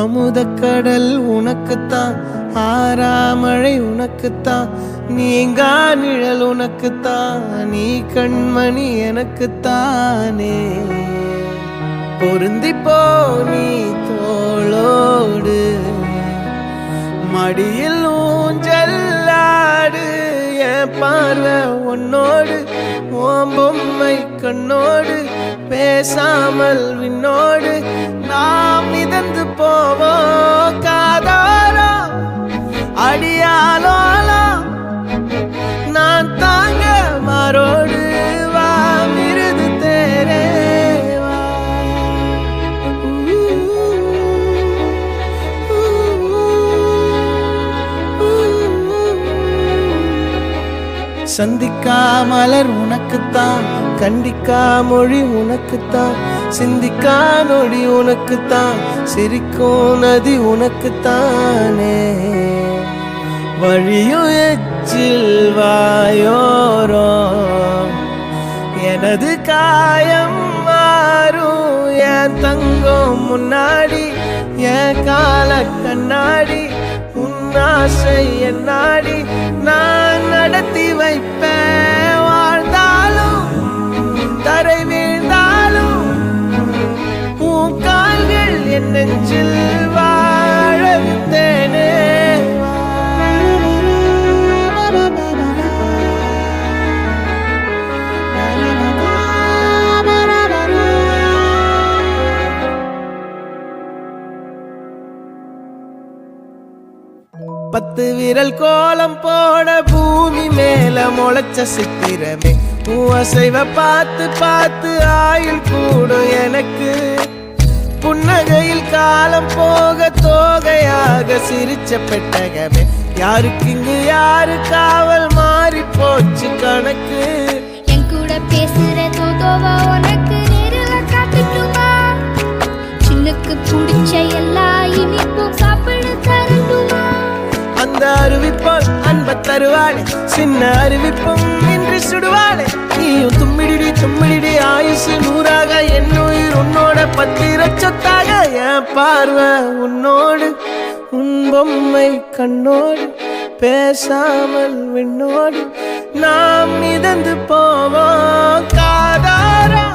அமுதக்கடல் உனக்குத்தான், ஆறாமழை உனக்குத்தான், நீங்கா நிழல் உனக்குத்தான், நீ கண்மணி எனக்குத்தானே. பொருந்திப்போ நீ தோளோடு, மடியில் ஊஞ்சல்லாடு, என் பார்வை உன்னோடு, ஓம் பொம்மை கண்ணோடு, பேசாமல் விண்ணோடு நாம் மிதந்து போவோம் காதாரோ அடியாலோலோ. நான் தாங்க மாறோடு வா மிருது தேரே வா. சந்திக்கா மலர் உனக்குத்தான், கண்டிக்கா மொழி உனக்குத்தான், சிந்திக்கா நொடி உனக்குத்தான், சிரிக்கும் நதி உனக்குத்தானே. வழியும் எச்சில் வாயோரோ எனது காயம் மாறும், என் தங்கம் முன்னாடி என் கால கண்ணாடி, உன்னாசை என்னாடி நான் நடத்தி வைப்பேன். வாழ்ந்தாலும் தரை வீழ்ந்தாலும் உன் கால்கள் என் நெஞ்சில் வாழ விட்டேனே. பத்து விரல் கோலம் போட பூமி மேல முளைச்ச சித்திரமே, அசைவ பார்த்து பார்த்து ஆயுள் கூடும் எனக்கு. புன்னகையில் காலம் போக தோகையாக சிரிச்ச பெட்டகமே, யாருக்கு இங்கு யாரு காவல் மாறி போச்சு கணக்கு. என் கூட பேசுற தோதோவா உனக்கு நேரில் காட்டுட்டுமா, சின்னுக்கு பிடிச்ச எல்லா இனிப்பும் சாப்பிட தரட்டுமா. அந்த அறிவிப்பால் அன்ப தருவாளே, சின்ன அறிவிப்பும் இன்று சுடுவாளே. நீயும் தும்மிடி தும்மிடி ஆயுசு நூறாக, என் உயிர் உன்னோட பத்திர சொத்தாக. என் பார்வை உன்னோடு, உன் பொம்மை கண்ணோடு, பேசாமல் விண்ணோடு நாம் மிதந்து போவோம் காதாரா.